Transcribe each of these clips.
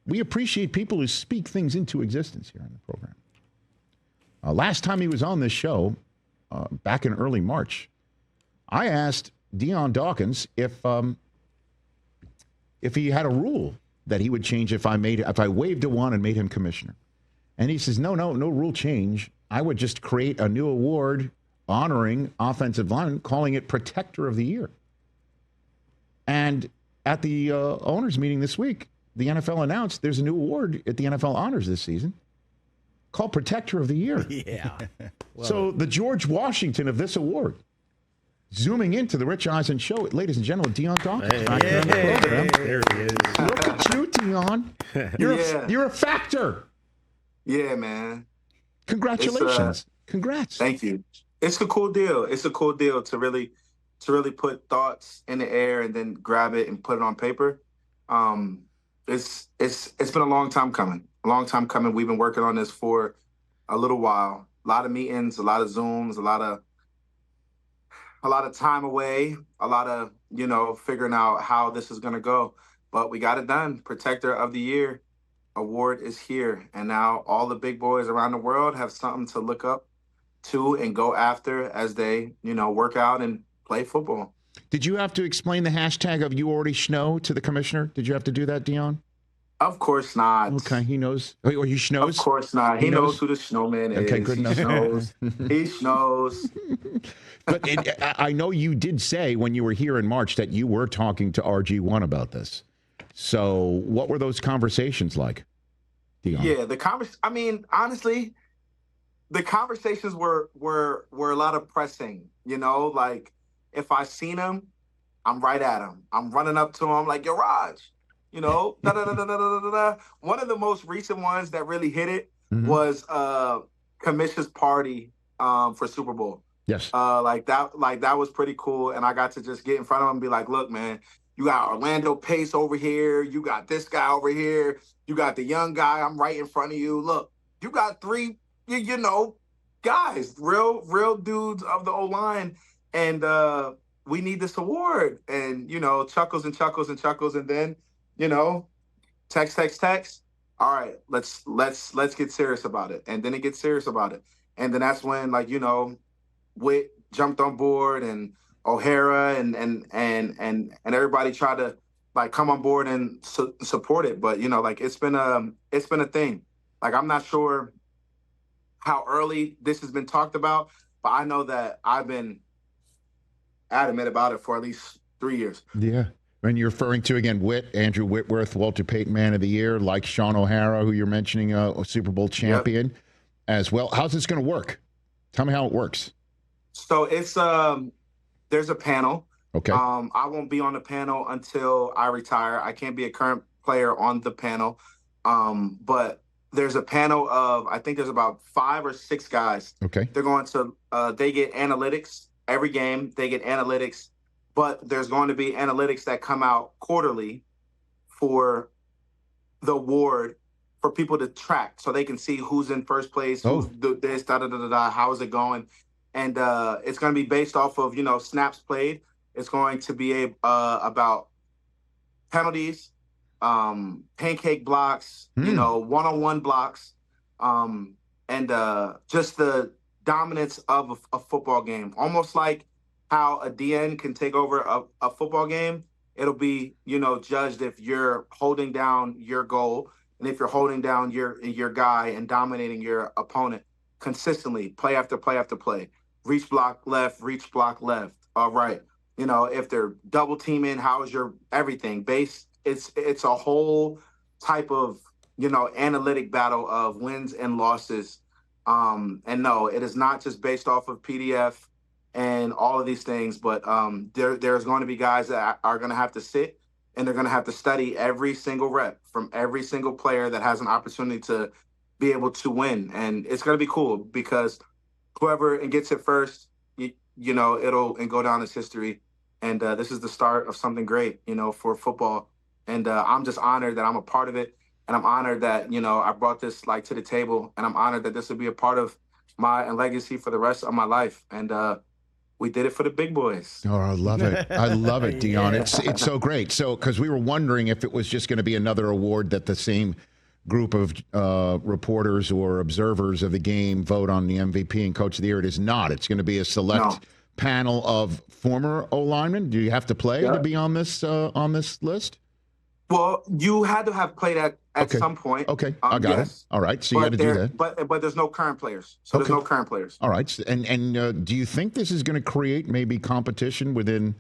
We appreciate people who speak things into existence here on the program. Last time he was on this show, back in early March, I asked Dion Dawkins if he had a rule that he would change if I waived a one and made him commissioner. And he says, no rule change. I would just create a new award honoring offensive linemen, calling it Protector of the Year. And at the owners meeting this week, the NFL announced there's a new award at the NFL Honors this season called Protector of the Year. Yeah. So the George Washington of this award, zooming into the Rich Eisen Show, ladies and gentlemen, Dion Dawkins. There he is. Look at you, Dion. You're a factor. Yeah, man. Congratulations. Congrats. Thank you. It's a cool deal. It's a cool deal to really put thoughts in the air and then grab it and put it on paper. It's been a long time coming. We've been working on this for a little while. A lot of meetings, a lot of Zooms, a lot of time away, a lot of, figuring out how this is going to go. But we got it done. Protector of the Year award is here. And now all the big boys around the world have something to look up to and go after as they, work out and play football. Did you have to explain the hashtag of You Already Schno to the commissioner? Did you have to do that, Dion? Of course not. Okay, he knows. Or he schnows? Of course not. He knows who the snowman is. Okay, good enough. He schnows. But I know you did say when you were here in March that you were talking to RG1 about this. So what were those conversations like, Dion? Yeah, honestly, the conversations were a lot of pressing, like if I seen him, I'm right at him. I'm running up to him like, yo, Raj, da da da da da da da. One of the most recent ones that really hit it was Commission's party for Super Bowl. Yes. Like that was pretty cool. And I got to just get in front of him and be like, look, man, you got Orlando Pace over here. You got this guy over here. You got the young guy. I'm right in front of you. Look, you got three, guys, real dudes of the O-line. And we need this award. And, chuckles and chuckles and chuckles. And then, text. All right, let's get serious about it. And then it gets serious about it. And then that's when, Witt jumped on board and O'Hara and everybody tried to come on board and support it. But, it's been a thing. I'm not sure how early this has been talked about, but I know that I've been adamant about it for at least 3 years. Yeah. And you're referring to, again, Andrew Whitworth, Walter Payton Man of the Year, like Sean O'Hara, who you're mentioning, a Super Bowl champion as well. How's this going to work? Tell me how it works. So it's there's a panel. Okay. I won't be on the panel until I retire. I can't be a current player on the panel. But there's a panel of, I think there's about 5 or 6 guys. Okay. They're going to, they get analytics every game. They get analytics, but there's going to be analytics that come out quarterly for the award for people to track so they can see who's in first place, who's this, da-da-da-da-da, how is it going? And it's going to be based off of, snaps played. It's going to be about penalties, pancake blocks, one-on-one blocks, and just the dominance of a football game. Almost like how a DN can take over a football game. It'll be, judged if you're holding down your goal and if you're holding down your guy and dominating your opponent consistently, play after play after play. Reach block left, all right. If they're double teaming, how is your everything? It's a whole type of, analytic battle of wins and losses. And no, it is not just based off of PDF and all of these things, but there's going to be guys that are going to have to sit and they're going to have to study every single rep from every single player that has an opportunity to be able to win. And it's going to be cool because whoever gets it first, it'll go down as history. And this is the start of something great, for football. And I'm just honored that I'm a part of it. And I'm honored that, I brought this to the table. And I'm honored that this will be a part of my legacy for the rest of my life. And We did it for the big boys. Oh, I love it. I love it, Dion. Yeah. It's so great. So, because we were wondering if it was just going to be another award that the same group of reporters or observers of the game vote on the MVP and Coach of the Year. It is not. It's going to be a select panel of former O-linemen. Do you have to play to be on this list? Well, you had to have played at some point. Okay, I got it. All right, so you had to do that. But there's no current players. So there's no current players. All right, and do you think this is going to create maybe competition within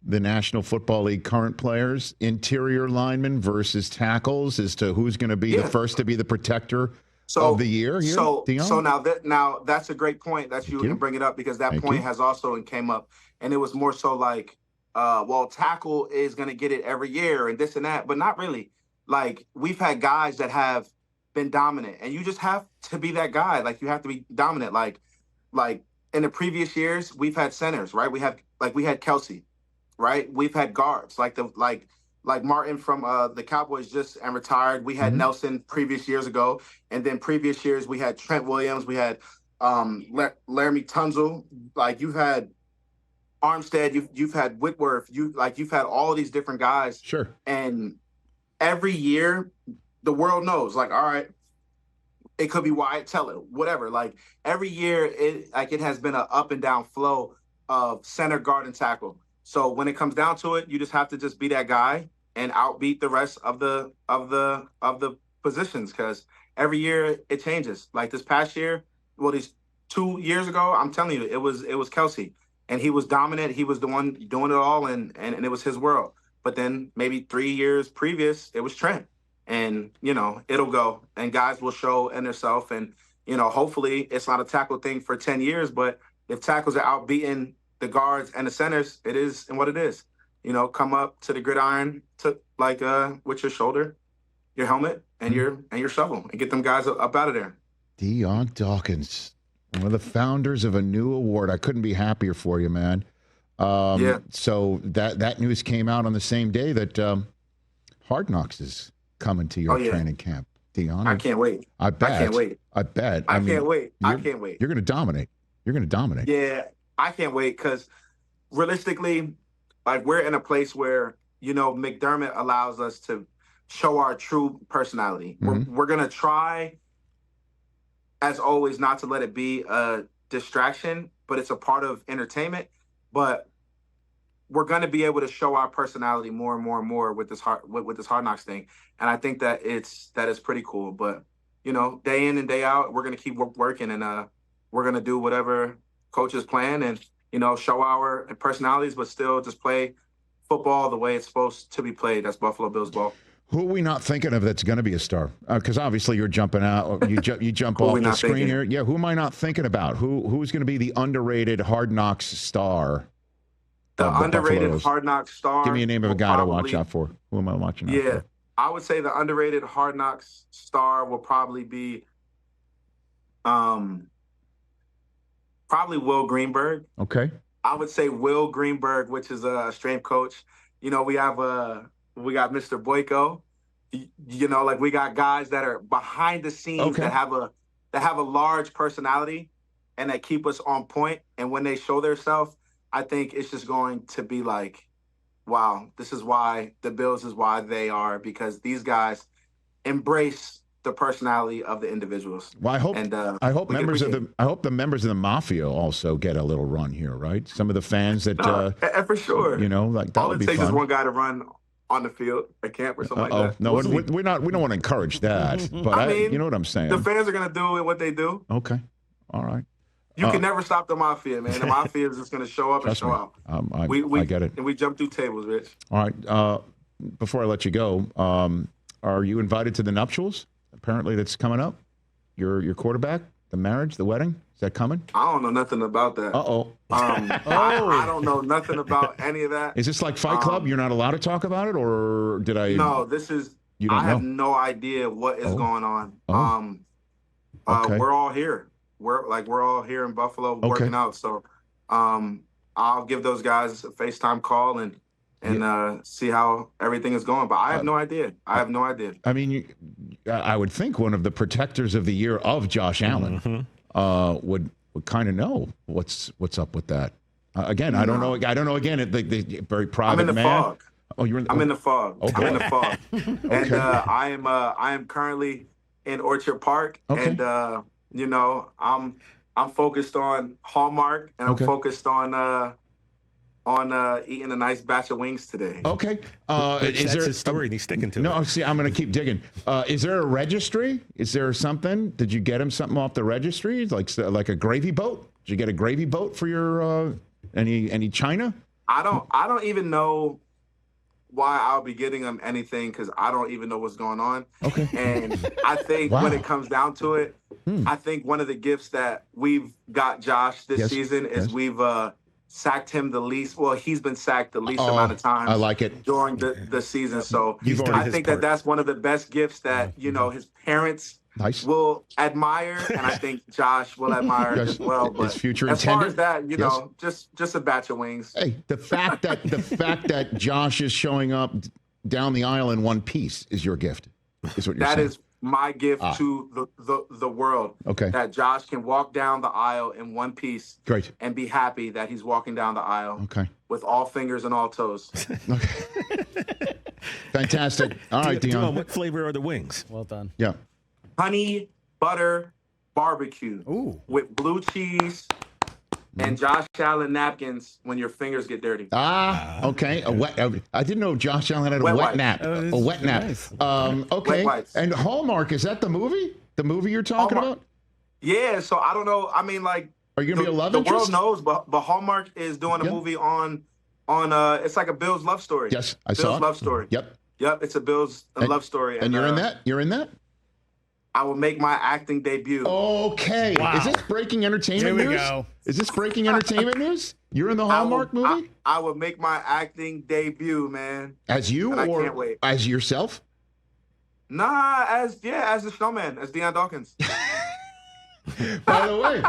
the National Football League current players, interior linemen versus tackles, as to who's going to be the first to be the protector of the year here, Dion? So now that's a great point that you can bring it up, because that point has also came up, and it was more so like, well, tackle is going to get it every year and this and that, but not really. Like, we've had guys that have been dominant, and you just have to be that guy. Like, you have to be dominant. Like in the previous years, we've had centers, right? We had Kelsey, right? We've had guards like Martin from the Cowboys just and retired. We had Nelson previous years ago, and then previous years we had Trent Williams. We had Laramie Tunzel. Like, you've had Armstead, you've had Whitworth, you've had all these different guys. Sure. And every year, the world knows, like, all right, it could be Wyatt Teller, whatever. Like, every year, it has been an up and down flow of center, guard, and tackle. So when it comes down to it, you just have to just be that guy and outbeat the rest of the positions, because every year it changes. Like this past year, well, these 2 years ago, I'm telling you, it was Kelsey. And he was dominant. He was the one doing it all, and it was his world. But then maybe 3 years previous, it was Trent. And, it'll go. And guys will show in themselves. And, hopefully it's not a tackle thing for 10 years. But if tackles are outbeating the guards and the centers, it is and what it is. Come up to the gridiron with your shoulder, your helmet, and your shovel, and get them guys up out of there. Dion Dawkins, one of the founders of a new award. I couldn't be happier for you, man. So that news came out on the same day that Hard Knocks is coming to your training camp, Dion. I can't wait. I bet. I can't wait. I bet. I can't wait. I can't wait. You're going to dominate. Yeah, I can't wait, because realistically, like, we're in a place where, McDermott allows us to show our true personality. We're going to try, as always, not to let it be a distraction, but it's a part of entertainment. But we're going to be able to show our personality more and more and more with this Hard Knocks thing, and I think that is pretty cool. But day in and day out, we're going to keep working, and we're going to do whatever coaches plan, and show our personalities, but still just play football the way it's supposed to be played. That's Buffalo Bills ball. Who are we not thinking of that's going to be a star? Because obviously you're jumping out. You jump off the screen here. Yeah, who am I not thinking about? Who's going to be the underrated Hard Knocks star? The underrated Hard Knocks star. Give me a name of a guy to watch out for. Who am I watching out for? I would say the underrated Hard Knocks star will probably be probably Will Greenberg. Okay. I would say Will Greenberg, which is a strength coach. We got Mr. Boyko. We got guys that are behind the scenes that have a large personality and that keep us on point. And when they show themselves, I think it's just going to be like, wow, this is why the Bills is why they are, because these guys embrace the personality of the individuals. Well, I hope the members of the Mafia also get a little run here, right? Some of the fans that for sure. That all would it be takes fun. is one guy to run on the field at camp or something like that. No, we don't want to encourage that. But you know what I'm saying. The fans are gonna do what they do. Okay. All right. You can never stop the Mafia, man. The Mafia is just going to show up and show out. I get it. And we jump through tables, Rich. All right. Before I let you go, are you invited to the nuptials? Apparently that's coming up. Your quarterback, the marriage, the wedding, is that coming? I don't know nothing about that. I don't know nothing about any of that. Is this like Fight Club? You're not allowed to talk about it, or did I? No, this is. I have no idea what is going on. Okay. We're all here. We're all here in Buffalo working out. So I'll give those guys a FaceTime call and see how everything is going. But I have no idea. I mean, I would think one of the protectors of the year of Josh Allen would kind of know what's up with that. Again, I don't know. I don't know. Again, the very private I'm in the man. fog. Oh, you're in the. I'm in the fog. Okay. I'm in the fog. And Okay. I am currently in Orchard Park, Okay. and you know, I'm focused on Hallmark, and I'm Okay. focused on eating a nice batch of wings today. Okay. Is That's there his story, and he's sticking to it. No, see, I'm going to keep digging. Is there a registry? Is there something? Did you get him something off the registry, like a gravy boat? Did you get a gravy boat for your any China? I don't even know why I'll be getting him anything, because I don't even know what's going on. Okay. And I think Wow. when it comes down to it, I think one of the gifts that we've got Josh this Yes. season is Yes. we've sacked him the least. Well, he's been sacked the least amount of times. I like it. During the season. So You've already I his think part. that's one of the best gifts that, you know, his parents Nice. will admire, and I think Josh will admire Yes. as well. His But future as far intended? as that, you Yes. know, just a batch of wings. Hey, the fact that Josh is showing up down the aisle in one piece is your gift. Is what you're That saying. is my gift to the world. Okay. That Josh can walk down the aisle in one piece Great. and be happy that he's walking down the aisle Okay. with all fingers and all toes. Okay. Fantastic. All right, Dion. What flavor are the wings? Well done. Yeah. Honey butter barbecue Ooh. with blue cheese and Josh Allen napkins when your fingers get dirty. Okay. A wet. I didn't know Josh Allen had a Wet wet wipes. nap. Oh, A it's wet nap. nice. Okay. Wet wipes. And Hallmark, is that the movie? The movie you're talking Hallmark. about? Yeah, so I don't know. I mean, like, Are you gonna be a love the interest? world knows, but Hallmark is doing a Yeah. movie on it's like a Bill's love story. Yes, I Bill's saw it. love story. Yep. Yep, it's a Bill's love story. And you're in that? You're in that? I will make my acting debut. Okay. Wow. Is this breaking entertainment Here we news? go. Is this breaking entertainment news? You're in the Hallmark movie? I will make my acting debut, man. As you and I or can't wait. as yourself? Nah, as the snowman, as Dion Dawkins. By the way,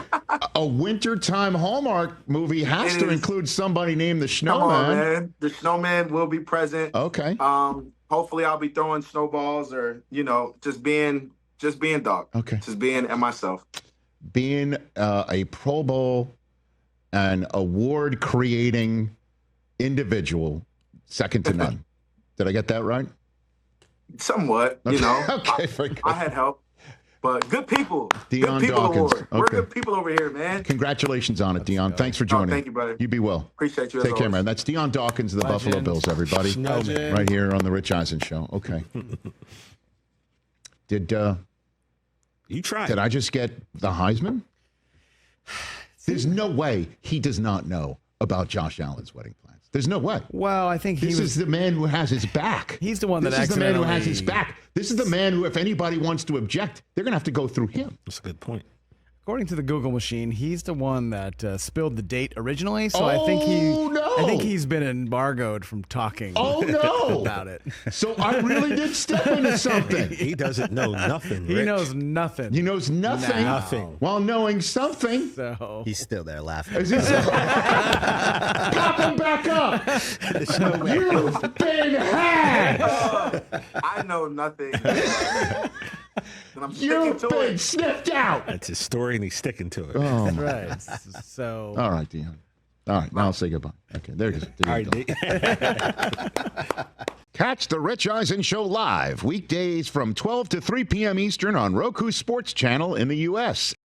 a wintertime Hallmark movie has It to is. include somebody named the Come on, Snowman. man. The snowman will be present. Okay. Hopefully I'll be throwing snowballs or, you know, just being Doc. Okay. Just being and myself. Being a Pro Bowl and award creating individual, second to none. Did I get that right? Somewhat, you know. Okay, very good. I had help. But good people. Dion good people Dawkins. award. We're Okay. good people over here, man. Congratulations on it, Dion. Thanks for joining. thank you, brother. You be well. Appreciate you. Take as care, always. man. That's Dion Dawkins of the Legend. Buffalo Bills, everybody. Snowman. Right here on the Rich Eisen Show. Okay. Did You tried. I just get the Heisman? There's no way he does not know about Josh Allen's wedding plans. There's no way. Well, I think This is the man who has his back. He's the one that This is the man who has his accidentally- back. This is the man who, if anybody wants to object, they're going to have to go through him. That's a good point. According to the Google machine, he's the one that spilled the date originally. So Oh, I think he's been embargoed from talking. Oh, no. about it. So I really did step into something. He doesn't know nothing. He Rich. knows nothing. He knows nothing. No. Nothing. While knowing something. So He's still there laughing. Is this pop him back up? You've been had. I know nothing. And I'm sticking You've to been it. sniffed out. That's his story, and he's sticking to it. Oh, my. right. So All right, Dion. All right, now I'll say goodbye. Okay, there you go. All right, Catch the Rich Eisen Show live weekdays from 12 to 3 p.m. Eastern on Roku Sports Channel in the U.S.